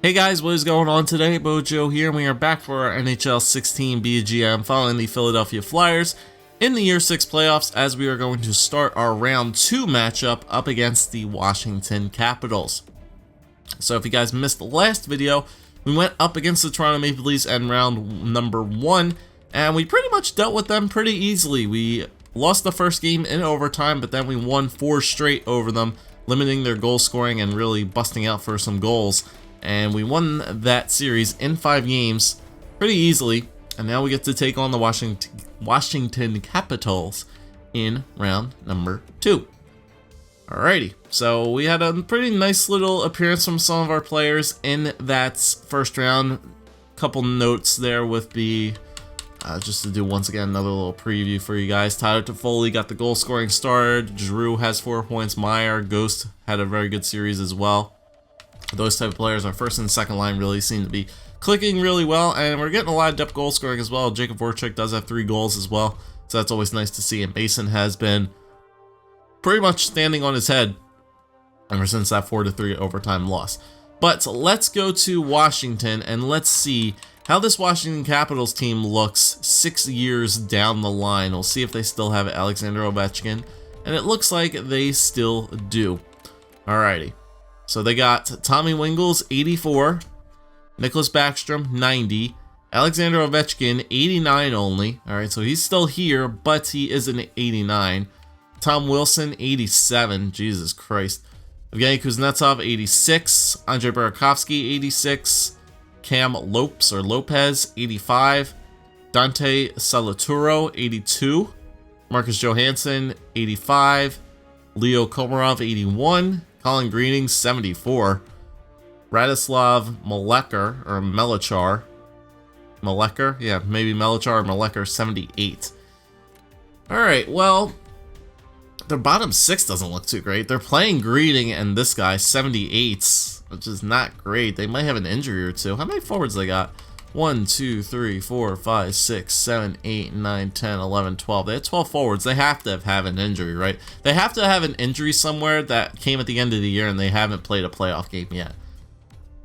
Hey guys, what is going on today? Bojo here, and we are back for our NHL 16 BGM following the Philadelphia Flyers in the Year 6 playoffs, as we are going to start our Round 2 matchup up against the Washington Capitals. So if you guys missed the last video, we went up against the Toronto Maple Leafs in round number 1, and we pretty much dealt with them pretty easily. We lost the first game in overtime, but then we won 4 straight over them, limiting their goal scoring and really busting out for some goals. And we won that series in 5 games pretty easily, and now we get to take on the Washington Capitals in round number 2. Alrighty, so we had a pretty nice little appearance from some of our players in that first round. Couple notes there with the just to do once again another little preview for you guys. Tyler Toffoli got the goal scoring started. Drew has 4 points. Meyer, Ghost had a very good series as well. Those type of players, our first and second line, really seem to be clicking really well, and we're getting a lot of depth goal scoring as well. Jacob Voracek does have 3 goals as well, so that's always nice to see. And Mason has been pretty much standing on his head ever since that 4-3 overtime loss. But let's go to Washington and let's see how this Washington Capitals team looks 6 years down the line. We'll see if they still have Alexander Ovechkin, and it looks like they still do. Alrighty. So they got Tommy Wingels, 84, Nicholas Backstrom, 90, Alexander Ovechkin, 89 only. All right, so he's still here, but he is an 89. Tom Wilson, 87. Jesus Christ. Evgeny Kuznetsov, 86. Andrei Burakovsky, 86. Cam Lopez, 85. Dante Salaturo, 82. Marcus Johansson, 85. Leo Komarov, 81. Colin Greening, 74. Radislav Melechar, or Melechar. Melechar? Yeah, maybe Melechar or Melechar, 78. Alright, well, their bottom 6 doesn't look too great. They're playing Greening and this guy, 78, which is not great. They might have an injury or two. How many forwards they got? 1, 2, 3, 4, 5, 6, 7, 8, 9, 10, 11, 12. They had 12 forwards. They have to have an injury, right? They have to have an injury somewhere that came at the end of the year and they haven't played a playoff game yet.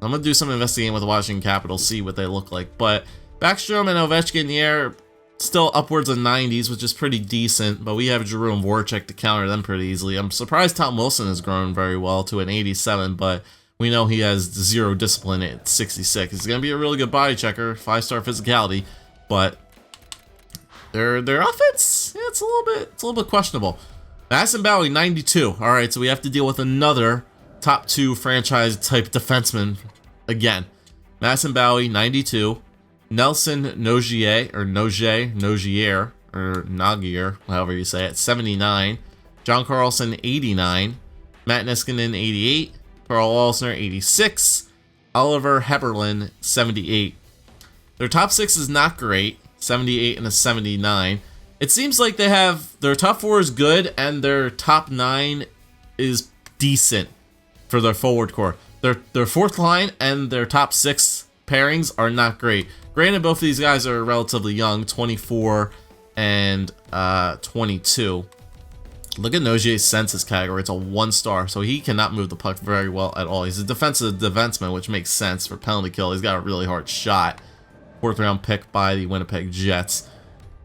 I'm going to do some investigating with the Washington Capitals, see what they look like. But Backstrom and Ovechkin in the air, still upwards of 90s, which is pretty decent. But we have Giroux and Voracek to counter them pretty easily. I'm surprised Tom Wilson has grown very well to an 87, but we know he has 0 discipline at 66. He's going to be a really good body checker, 5-star physicality, but their offense, yeah, it's a little bit questionable. Madison Bowey, 92. All right, so we have to deal with another top 2 franchise type defenseman again. Madison Bowey, 92. Nelson Nogier, however you say it, 79. John Carlson, 89. Matt Niskanen, 88. Carl Alsner, 86. Oliver Heberlin, 78. Their top 6 is not great, 78 and a 79. It seems like they have their top 4 is good and their top 9 is decent for their forward core. Their fourth line and their top 6 pairings are not great. Granted, both of these guys are relatively young, 24 and 22. Look at Nogier's census category. It's a 1-star, so he cannot move the puck very well at all. He's a defensive defenseman, which makes sense for penalty kill. He's got a really hard shot. 4th round pick by the Winnipeg Jets.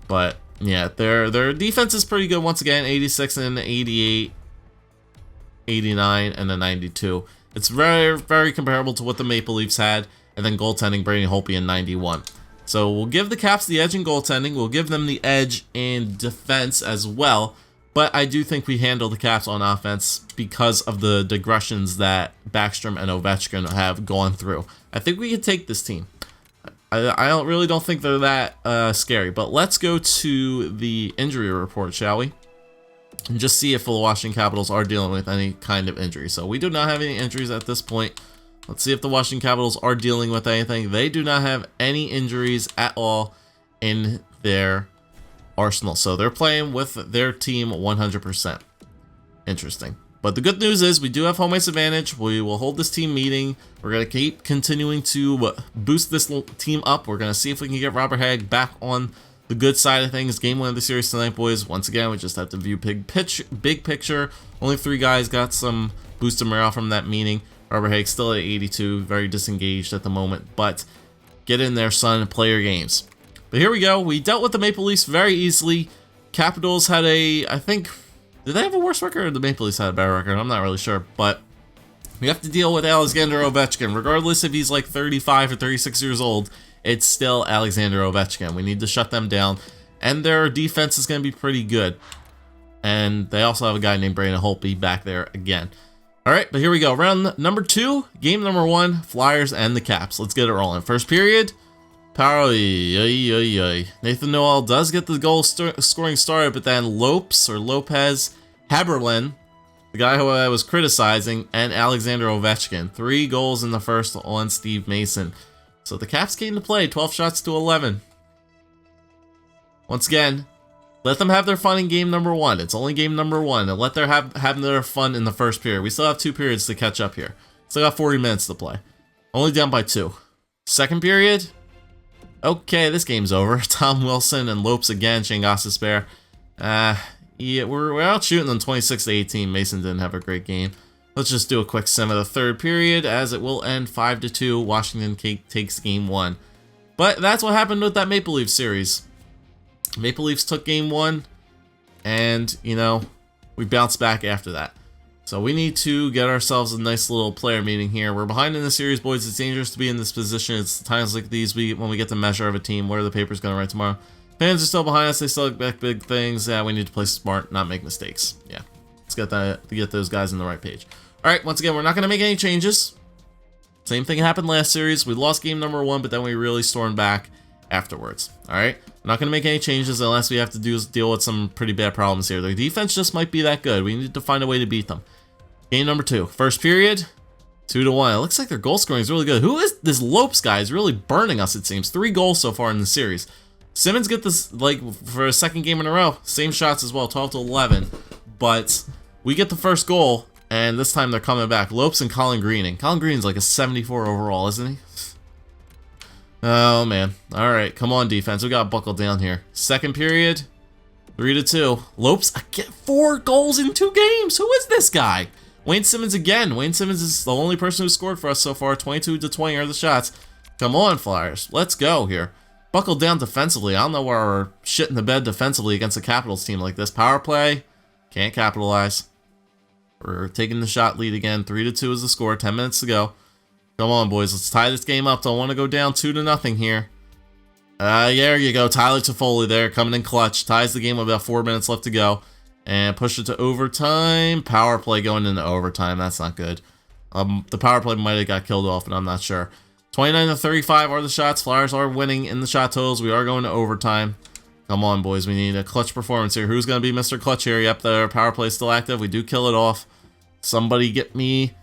But yeah, their defense is pretty good once again. 86 and 88, 89 and a 92. It's very, very comparable to what the Maple Leafs had. And then goaltending, Brady Holtby in 91. So we'll give the Caps the edge in goaltending. We'll give them the edge in defense as well. But I do think we handle the Caps on offense because of the digressions that Backstrom and Ovechkin have gone through. I think we can take this team. I really don't think they're that scary. But let's go to the injury report, shall we? And just see if the Washington Capitals are dealing with any kind of injury. So we do not have any injuries at this point. Let's see if the Washington Capitals are dealing with anything. They do not have any injuries at all in their arsenal. So they're playing with their team 100%. Interesting. But the good news is we do have home ice advantage. We will hold this team meeting. We're going to keep continuing to boost this team up. We're going to see if we can get Robert Hagg back on the good side of things. Game 1 of the series tonight, boys. Once again, we just have to view big picture. Only 3 guys got some boosted morale from that meeting. Robert Haig still at 82, very disengaged at the moment, but get in there, son, play your games. But here we go. We dealt with the Maple Leafs very easily. Capitals had I think, did they have a worse record or the Maple Leafs had a better record? I'm not really sure, but we have to deal with Alexander Ovechkin. Regardless if he's like 35 or 36 years old, it's still Alexander Ovechkin. We need to shut them down, and their defense is going to be pretty good. And they also have a guy named Brandon Holtby back there again. All right, but here we go. Round number 2, game number 1, Flyers and the Caps. Let's get it rolling. First period, power. Nathan Noel does get the goal scoring started, but then Lopez Haberlin, the guy who I was criticizing, and Alexander Ovechkin. 3 goals in the first on Steve Mason. So the Caps came to play, 12 shots to 11. Once again, let them have their fun in game number 1. It's only game number 1, and let them have their fun in the first period. We still have 2 periods to catch up here. Still got 40 minutes to play. Only down by 2. Second period. Okay, this game's over. Tom Wilson and Lopes again. Shane Gostisbehere. Yeah, we're out shooting them 26 to 18. Mason didn't have a great game. Let's just do a quick sim of the third period, as it will end 5-2. Washington takes game 1. But that's what happened with that Maple Leafs series. Maple Leafs took game 1, and, you know, we bounced back after that. So we need to get ourselves a nice little player meeting here. We're behind in the series, boys. It's dangerous to be in this position. It's times like these when we get the measure of a team. What are the papers going to write tomorrow? Fans are still behind us. They still expect big things. Yeah, we need to play smart, not make mistakes. Yeah, let's get that to get those guys on the right page. All right, once again, we're not going to make any changes. Same thing happened last series. We lost game number 1, but then we really stormed back afterwards. All right, we're not going to make any changes unless we have to deal with some pretty bad problems here. Their defense just might be that good. We need to find a way to beat them. Game number 2, first period, 2-1. It looks like their goal scoring is really good. Who is this Lopes guy? Is really burning us, it seems. 3 goals so far in the series. Simmons get this, like, for a second game in a row. Same shots as well, 12 to 11. But we get the first goal, and this time they're coming back. Lopes and Colin Greening. Colin Greening's like a 74 overall, isn't he? Oh, man. All right, come on, defense. We got to buckle down here. Second period, 3-2. Lopes, again, 4 goals in 2 games. Who is this guy? Wayne Simmons again. Wayne Simmons is the only person who scored for us so far. 22 to 20 are the shots. Come on, Flyers. Let's go here. Buckle down defensively. I don't know where we're shitting the bed defensively against a Capitals team like this. Power play. Can't capitalize. We're taking the shot lead again. 3-2 is the score. 10 minutes to go. Come on, boys. Let's tie this game up. Don't want to go down 2-0 here. There you go. Tyler Toffoli there coming in clutch. Ties the game with about 4 minutes left to go. And push it to overtime. Power play going into overtime. That's not good. The power play might have got killed off, but I'm not sure. 29 to 35 are the shots. Flyers are winning in the shot totals. We are going to overtime. Come on, boys. We need a clutch performance here. Who's going to be Mr. Clutch here? Yep, the power play is still active. We do kill it off. Somebody get me.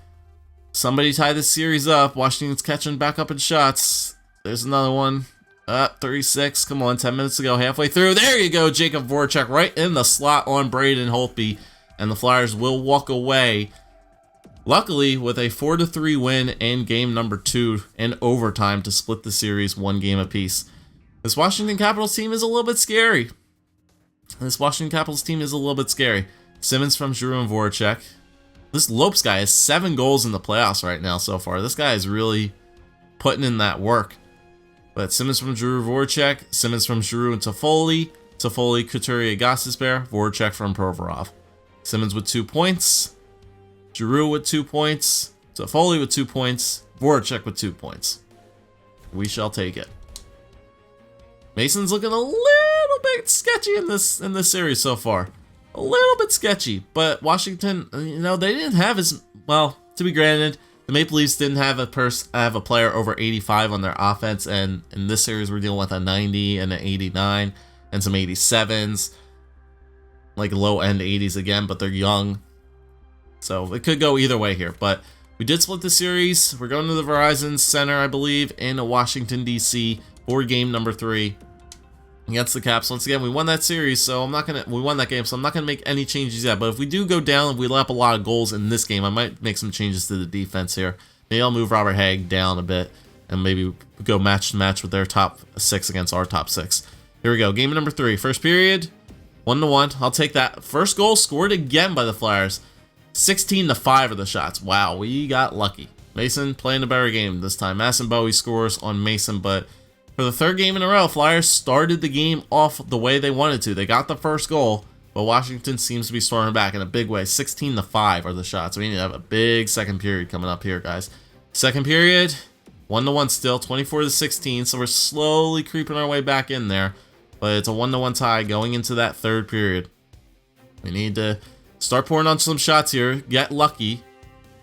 Somebody tie this series up. Washington's catching back up in shots. There's another one. 36. Come on, 10 minutes to go. Halfway through. There you go. Jacob Voracek right in the slot on Braden Holtby. And the Flyers will walk away, luckily, with a 4-3 win in game number 2 in overtime to split the series 1 game apiece. This Washington Capitals team is a little bit scary. Simmons from Giroux and Voracek. This Lopes guy has 7 goals in the playoffs right now so far. This guy is really putting in that work. But Simmons from Giroux, Voracek. Simmons from Giroux and Toffoli. Toffoli, Couturier, Gostisbehere. Voracek from Provorov. Simmons with 2 points. Giroux with 2 points. Toffoli with 2 points. Voracek with 2 points. We shall take it. Mason's looking a little bit sketchy in this series so far. A little bit sketchy, but Washington, you know, they didn't have as well. To be granted, the Maple Leafs didn't have a player over 85 on their offense, and in this series we're dealing with a 90 and an 89 and some 87s, like low end 80s again, but they're young, so it could go either way here. But we did split the series. We're going to the Verizon Center, I believe, in Washington D.C. for game number 3 against the Caps. Once again, we won that series, so we won that game, so I'm not gonna make any changes yet. But if we do go down and we let up a lot of goals in this game, I might make some changes to the defense here. Maybe I'll move Robert Haig down a bit and maybe go match to match with their top 6 against our top 6. Here we go, game number 3, first period, 1-1. I'll take that. First goal scored again by the Flyers. 16 to 5 are the shots. Wow, we got lucky. Mason playing a better game this time. Madison Bowie scores on Mason, but for the third game in a row, Flyers started the game off the way they wanted to. They got the first goal, but Washington seems to be storming back in a big way. 16-5 are the shots. We need to have a big second period coming up here, guys. Second period, 1-1 still, 24-16, so we're slowly creeping our way back in there, but it's a 1-1 tie going into that third period. We need to start pouring on some shots here, get lucky.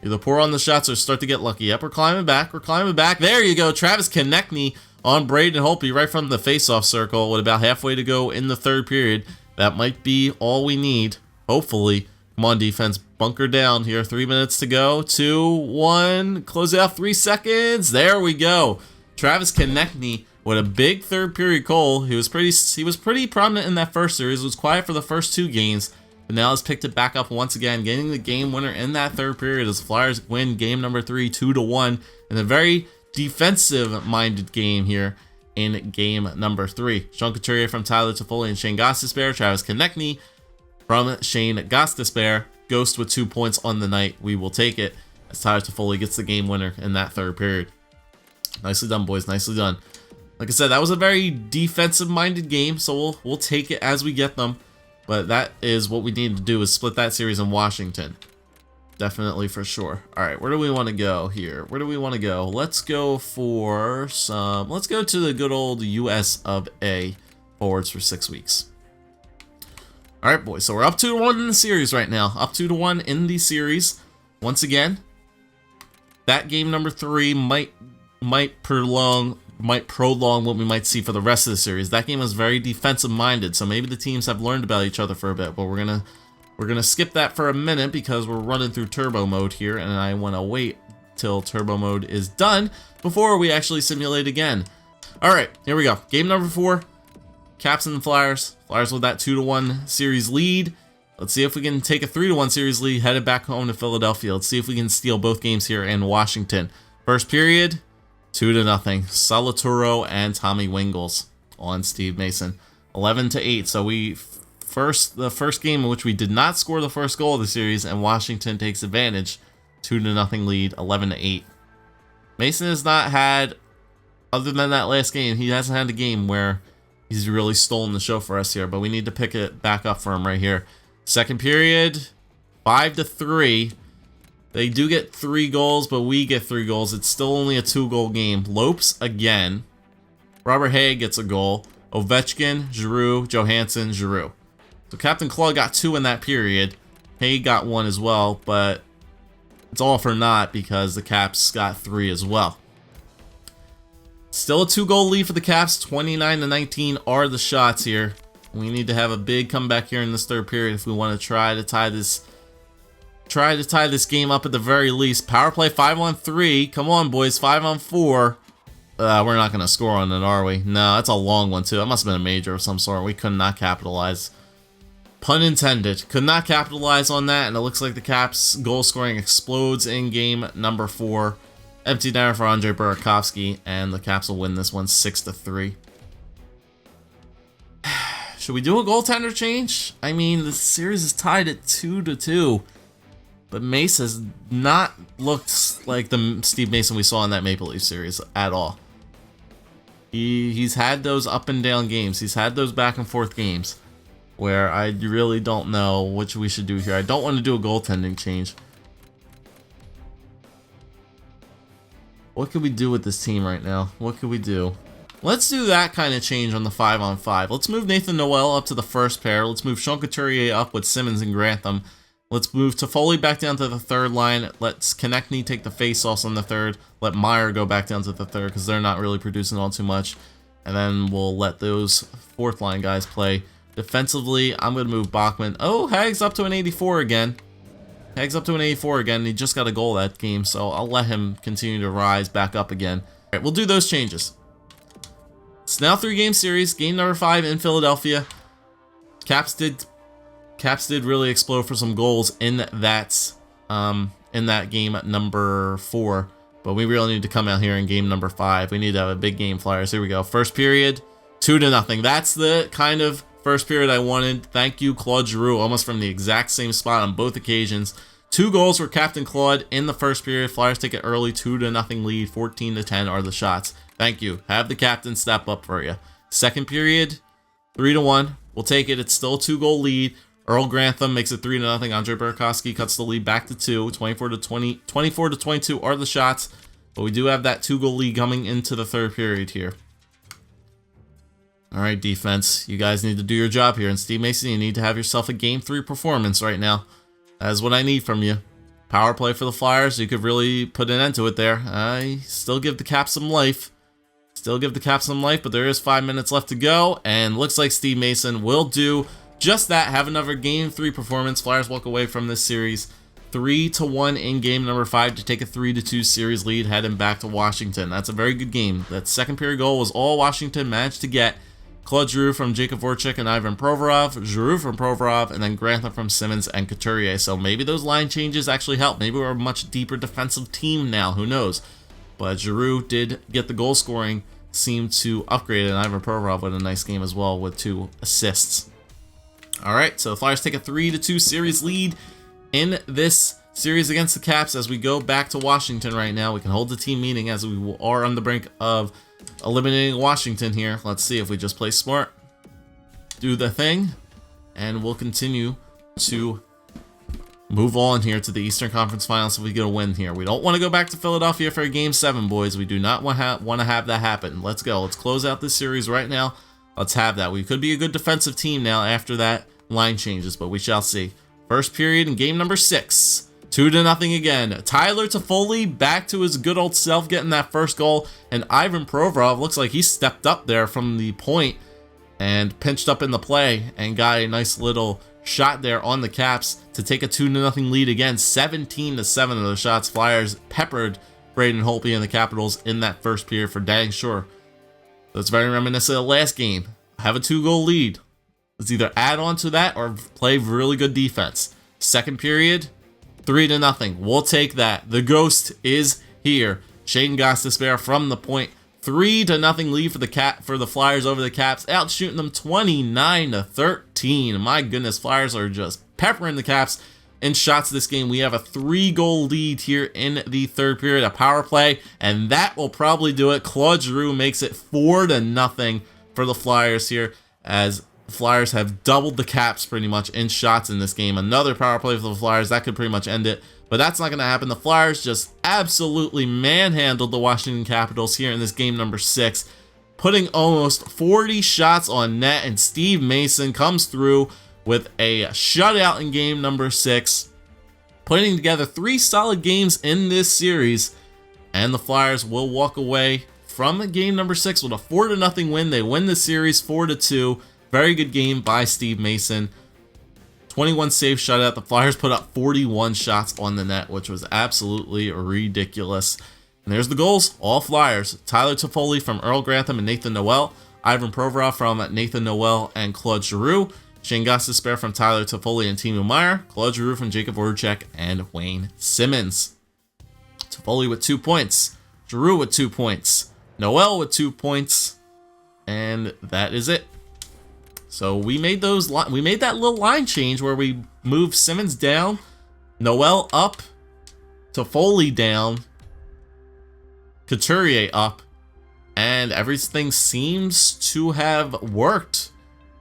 Either pour on the shots or start to get lucky. Yep, we're climbing back. We're climbing back. There you go. Travis Konechny on Braden Holtby right from the face-off circle with about halfway to go in the third period. That might be all we need. Hopefully. Come on, defense. Bunker down here. 3 minutes to go. 2, 1. Close it out. 3 seconds. There we go. Travis Konechny with a big third period goal. He was pretty prominent in that first series. Was quiet for the first 2 games. But now has picked it back up once again, getting the game winner in that third period as Flyers win game number 3, 2-1, in a very defensive-minded game here in game number 3. Sean Couturier from Tyler Toffoli and Shane Gostisbehere. Travis Konechny from Shane Gostisbehere. Ghost with 2 points on the night. We will take it as Tyler Toffoli gets the game winner in that third period. Nicely done, boys. Nicely done. Like I said, that was a very defensive-minded game, so we'll take it as we get them. But that is what we need to do, is split that series in Washington. Definitely, for sure. All right, where do we want to go here? Where do we want to go? Let's go for some... Let's go to the good old US of A forwards for 6 weeks. All right, boys. So we're up 2-1 in the series right now. Up 2-1 in the series. Once again, that game number 3 might prolong what we might see for the rest of the series. That game was very defensive minded, so maybe the teams have learned about each other for a bit, but we're gonna skip that for a minute because we're running through turbo mode here, and I want to wait till turbo mode is done before we actually simulate again. All right, here we go. Game number 4, Caps and the Flyers. Flyers with that 2-1 series lead. Let's see if we can take a 3-1 series lead headed back home to Philadelphia. Let's see if we can steal both games here in Washington. First period, 2-0. Salaturo and Tommy Wingles on Steve Mason. 11-8. So the first game in which we did not score the first goal of the series, and Washington takes advantage. 2-0 lead, 11-8. Mason has not had, other than that last game, he hasn't had a game where he's really stolen the show for us here, but we need to pick it back up for him right here. Second period, 5-3. They do get 3 goals, but we get 3 goals. It's still only a 2-goal game. Lopes again. Robert Hay gets a goal. Ovechkin, Giroux, Johansson, Giroux. So Captain Claw got 2 in that period. Hay got 1 as well, but it's all for naught because the Caps got 3 as well. Still a 2-goal lead for the Caps. 29-19 are the shots here. We need to have a big comeback here in this third period if we want to try to tie this game up at the very least. Power play 5-on-3. Come on, boys. 5-on-4. We're not going to score on it, are we? No, that's a long one, too. That must have been a major of some sort. We could not capitalize. Pun intended. Could not capitalize on that, and it looks like the Caps' goal scoring explodes in game number 4. Empty netter for Andrei Burakovsky, and the Caps will win this one 6-3. Should we do a goaltender change? I mean, the series is tied at 2-2. But Mace has not looked like the Steve Mason we saw in that Maple Leaf series at all. He's had those up and down games. He's had those back and forth games where I really don't know which we should do here. I don't want to do a goaltending change. What could we do with this team right now? What could we do? Let's do that kind of change on the 5-on-5. Let's move Nathan Noel up to the first pair. Let's move Sean Couturier up with Simmons and Grantham. Let's move Toffoli back down to the third line. Let's Konechny take the face-offs on the third. Let Meyer go back down to the third because they're not really producing all too much. And then we'll let those fourth line guys play. Defensively, I'm going to move Bachman. Oh, Hagg's up to an 84 again. Hagg's up to an 84 again. He just got a goal that game, so I'll let him continue to rise back up again. All right, we'll do those changes. It's now 3-game series. Game number 5 in Philadelphia. Caps did really explode for some goals in that game number 4. But we really need to come out here in game number 5. We need to have a big game, Flyers. Here we go. First period, 2-0. That's the kind of first period I wanted. Thank you, Claude Giroux, almost from the exact same spot on both occasions. 2 goals for Captain Claude in the first period. Flyers take it early, 2-0 lead, 14-10 are the shots. Thank you. Have the captain step up for you. Second period, 3-1. We'll take it. It's still a 2-goal lead. Earl Grantham makes it 3-0. Andre Burakovsky cuts the lead back to 2. 24-20, 24-22 are the shots. But we do have that 2-goal lead coming into the third period here. All right, defense. You guys need to do your job here. And Steve Mason, you need to have yourself a Game 3 performance right now. That's what I need from you. Power play for the Flyers. You could really put an end to it there. I still give the Caps some life. But there is 5 minutes left to go. And looks like Steve Mason will do just that. Have another Game 3 performance. Flyers walk away from this series 3-1 in game number 5 to take a 3-2 series lead heading back to Washington. That's a very good game. That second period goal was all Washington managed to get. Claude Giroux from Jacob Voracek and Ivan Provorov, Giroux from Provorov, and then Grantham from Simmons and Couturier. So maybe those line changes actually help. Maybe we're a much deeper defensive team now. Who knows? But Giroux did get the goal scoring, seemed to upgrade it, and Ivan Provorov with a nice game as well with 2 assists. All right, so the Flyers take a 3-2 series lead in this series against the Caps as we go back to Washington right now. We can hold the team meeting as we are on the brink of eliminating Washington here. Let's see if we just play smart, do the thing, and we'll continue to move on here to the Eastern Conference Finals if we get a win here. We don't want to go back to Philadelphia for a Game 7, boys. We do not want to have that happen. Let's go. Let's close out this series right now. Let's have that. We could be a good defensive team now after that line changes, but we shall see. First period in game number 6. 2-0 again. Tyler Toffoli back to his good old self, getting that first goal. And Ivan Provorov looks like he stepped up there from the point and pinched up in the play and got a nice little shot there on the Caps to take a 2-0 lead again. 17-7 of the shots. Flyers peppered Braden Holtby and the Capitals in that first period for dang sure. That's very reminiscent of the last game. Have a 2-goal lead. Let's either add on to that or play really good defense. Second period, 3-0. We'll take that. The ghost is here. Shane Gostisbehere from the point. 3-0 lead for the Flyers over the Caps, out shooting them 29-13. My goodness, Flyers are just peppering the Caps in shots this game. We have a 3-goal lead here in the third period, a power play, and that will probably do it. Claude Giroux makes it 4-0 for the Flyers here, as the Flyers have doubled the Caps pretty much in shots in this game. Another power play for the Flyers, that could pretty much end it, but that's not going to happen. The Flyers just absolutely manhandled the Washington Capitals here in this game number 6, putting almost 40 shots on net, and Steve Mason comes through with a shutout in game number 6, putting together 3 solid games in this series, and the Flyers will walk away from game number 6 with a 4-0 win. They win the series 4-2. Very good game by Steve Mason. 21 save shutout. The Flyers put up 41 shots on the net, which was absolutely ridiculous. And there's the goals, all Flyers. Tyler Toffoli from Earl Grantham and Nathan Noel. Ivan Provorov from Nathan Noel and Claude Giroux. Shane Gostisbehere from Tyler Toffoli and Timo Meier. Claude Giroux from Jacob Voracek and Wayne Simmons. Toffoli with 2 points. Giroux with 2 points. Noel with 2 points. And that is it. So we made that little line change where we moved Simmons down, Noel up, Toffoli down, Couturier up, and everything seems to have worked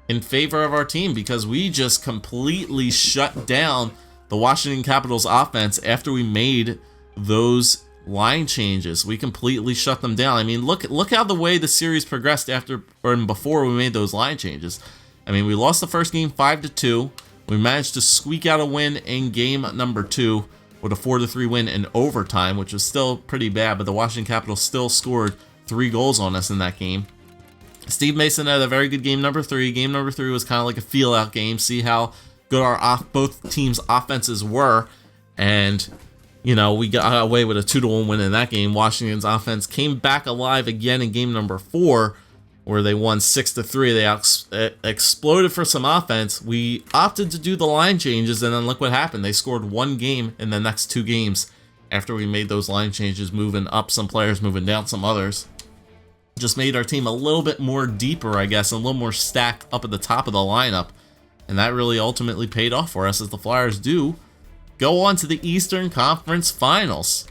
in favor of our team because we just completely shut down the Washington Capitals offense after we made those line changes. We completely shut them down. I mean, look how the way the series progressed after or before we made those line changes. I mean, we lost the first game 5-2. We managed to squeak out a win in game number 2 with a 4-3 win in overtime, which was still pretty bad, but the Washington Capitals still scored 3 goals on us in that game. Steve Mason had a very good game number 3. Game number 3 was kind of like a feel-out game, see how good both teams' offenses were, and you know, we got away with a 2-1 win in that game. Washington's offense came back alive again in game number 4, where they won 6-3. They exploded for some offense. We opted to do the line changes, and then look what happened. They scored 1 game in the next 2 games after we made those line changes, moving up some players, moving down some others. Just made our team a little bit more deeper, I guess, and a little more stacked up at the top of the lineup. And that really ultimately paid off for us, as the Flyers do go on to the Eastern Conference Finals.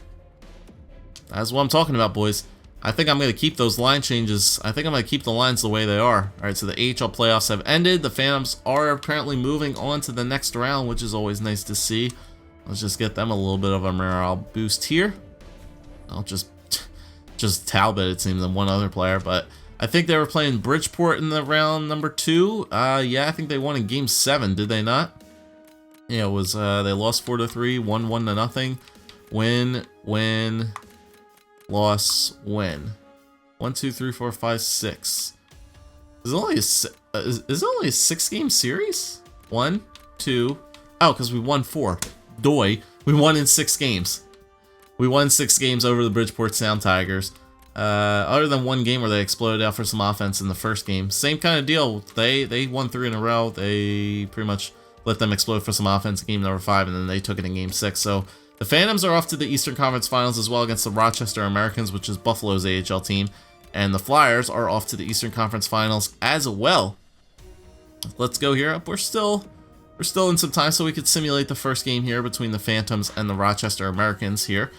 That's what I'm talking about, boys. I think I'm going to keep those line changes. I think I'm going to keep the lines the way they are. All right, so the AHL playoffs have ended. The Phantoms are apparently moving on to the next round, which is always nice to see. Let's just get them a little bit of a morale boost here. I'll just Talbot, it seems, and one other player, but I think they were playing Bridgeport in the round number 2. Yeah, I think they won in Game 7, did they not? Yeah, it was, they lost 4-3, won 1-0. Win, loss, win. 1, 2, 3, 4, 5, 6. Is it only a 6-game series? 1, 2. Oh, because we won 4. Doy. We won in 6 games. We won 6 games over the Bridgeport Sound Tigers. Other than one game where they exploded out for some offense in the first game. Same kind of deal. They won 3 in a row. They pretty much let them explode for some offense in game number 5, and then they took it in game 6. So the Phantoms are off to the Eastern Conference Finals as well against the Rochester Americans, which is Buffalo's AHL team. And the Flyers are off to the Eastern Conference Finals as well. Let's go here. We're still in some time, so we could simulate the first game here between the Phantoms and the Rochester Americans here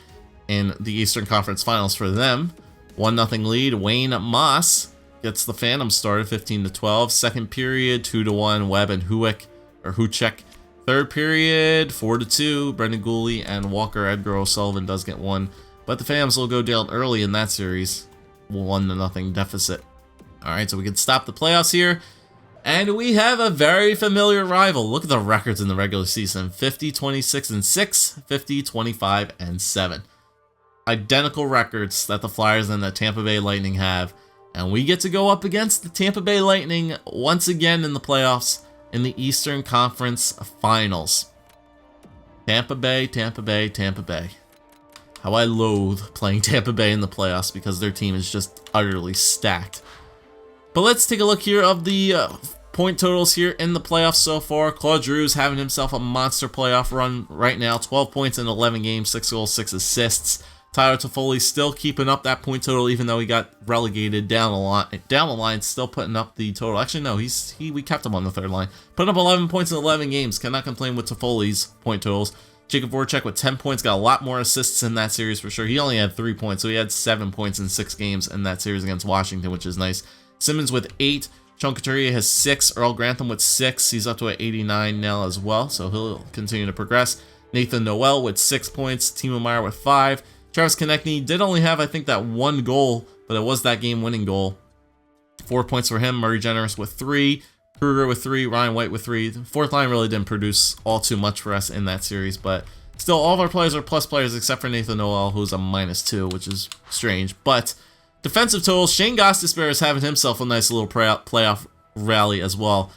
in the Eastern Conference Finals for them. 1-0 lead. Wayne Moss gets the Phantoms started 15-12. Second period 2-1 Webb and Huchek. Third period 4-2 Brendan Gooley and Walker Edgar O'Sullivan does get one, but the Phantoms will go down early in that series. 1-0 deficit. Alright, so we can stop the playoffs here. And we have a very familiar rival. Look at the records in the regular season. 50-26-6, 50-25-7. Identical records that the Flyers and the Tampa Bay Lightning have. And we get to go up against the Tampa Bay Lightning once again in the playoffs in the Eastern Conference Finals. Tampa Bay, Tampa Bay, Tampa Bay. How I loathe playing Tampa Bay in the playoffs because their team is just utterly stacked. But let's take a look here of the point totals here in the playoffs so far. Claude Giroux's having himself a monster playoff run right now. 12 points in 11 games, 6 goals, 6 assists. Tyler Toffoli's still keeping up that point total even though he got relegated down the line, still putting up the total. Actually, no, we kept him on the third line. Putting up 11 points in 11 games. Cannot complain with Toffoli's point totals. Jacob Voracek with 10 points, got a lot more assists in that series for sure. He only had 3 points, so he had 7 points in 6 games in that series against Washington, which is nice. Simmons with 8. Sean Couturier has 6. Earl Grantham with 6. He's up to an 89 now as well, so he'll continue to progress. Nathan Noel with 6 points. Timo Meier with 5. Travis Konechny did only have, I think, that 1 goal, but it was that game-winning goal. 4 points for him. Murray Generous with 3. Kruger with 3. Ryan White with 3. The fourth line really didn't produce all too much for us in that series, but still, all of our players are plus players except for Nathan Noel, who's a -2, which is strange. But defensive totals, Shane Gostisbehere is having himself a nice little playoff rally as well.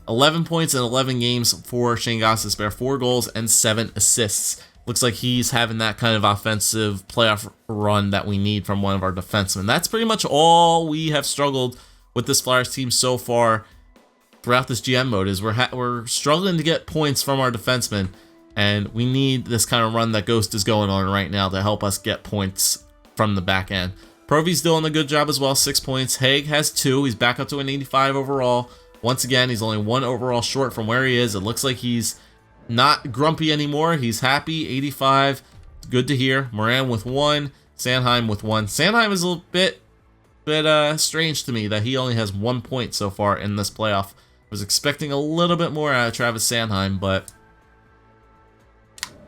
11 points in 11 games for Shane Gostisbehere. 4 goals and 7 assists. Looks like he's having that kind of offensive playoff run that we need from one of our defensemen. That's pretty much all we have struggled with this Flyers team so far throughout this GM mode is we're struggling to get points from our defensemen, and we need this kind of run that Ghost is going on right now to help us get points from the back end. Provy's doing a good job as well, 6 points. Haig has 2. He's back up to an 85 overall. Once again, he's only 1 overall short from where he is. It looks like he's not grumpy anymore. He's happy. 85. Good to hear. Moran with 1. Sanheim with 1. Sanheim is a little bit strange to me that he only has 1 point so far in this playoff. I was expecting a little bit more out of Travis Sanheim, but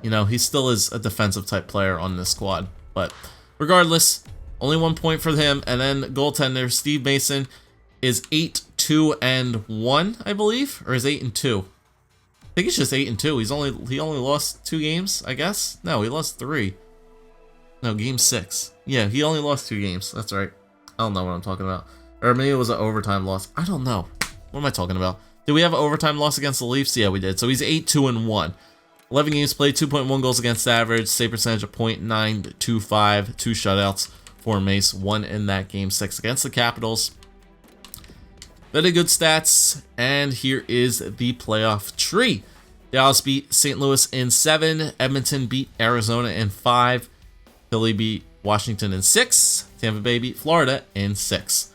you know, he still is a defensive type player on this squad. But regardless, only 1 point for him. And then goaltender Steve Mason is 8-2-1, I believe, or is 8-2. I think it's just 8-2. He only lost 2 games, I guess. No, he lost 3. No, game 6. Yeah, he only lost 2 games. That's right. I don't know what I'm talking about. Or maybe it was an overtime loss. I don't know. What am I talking about? Did we have an overtime loss against the Leafs? Yeah, we did. So he's 8-2-1. 11 games played, 2.1 goals against average, save percentage of .925, 2 shutouts for Mace, 1 in that game 6 against the Capitals. Very good stats, and here is the playoff tree. Dallas beat St. Louis in 7, Edmonton beat Arizona in 5, Philly beat Washington in 6, Tampa Bay beat Florida in 6.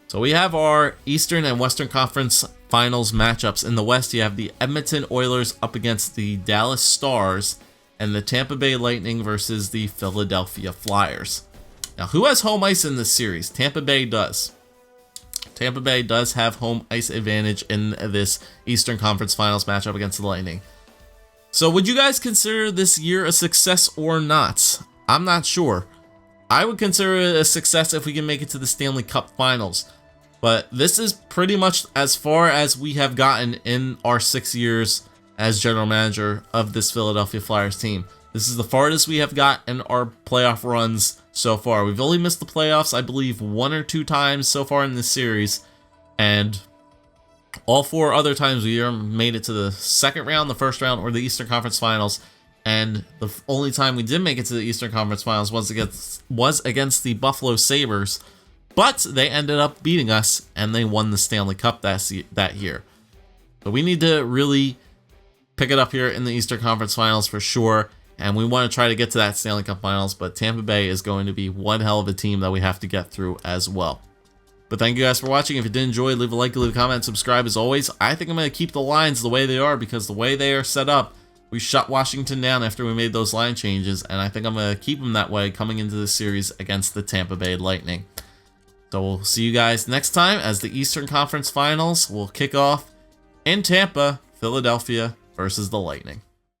So we have our Eastern and Western Conference finals matchups. In the West, you have the Edmonton Oilers up against the Dallas Stars, and the Tampa Bay Lightning versus the Philadelphia Flyers. Now, who has home ice in this series? Tampa Bay does. Tampa Bay does have home ice advantage in this Eastern Conference Finals matchup against the Lightning. So would you guys consider this year a success or not? I'm not sure. I would consider it a success if we can make it to the Stanley Cup Finals. But this is pretty much as far as we have gotten in our 6 years as general manager of this Philadelphia Flyers team. This is the farthest we have got in our playoff runs so far. We've only missed the playoffs, I believe, 1 or 2 times so far in this series. And all 4 other times we either made it to the second round, the first round, or the Eastern Conference Finals. And the only time we did make it to the Eastern Conference Finals was against the Buffalo Sabres. But they ended up beating us, and they won the Stanley Cup that year. So we need to really pick it up here in the Eastern Conference Finals for sure. And we want to try to get to that Stanley Cup Finals, but Tampa Bay is going to be one hell of a team that we have to get through as well. But thank you guys for watching. If you did enjoy, leave a like, leave a comment, subscribe as always. I think I'm going to keep the lines the way they are because the way they are set up, we shut Washington down after we made those line changes, and I think I'm going to keep them that way coming into the series against the Tampa Bay Lightning. So we'll see you guys next time as the Eastern Conference Finals will kick off in Tampa, Philadelphia versus the Lightning.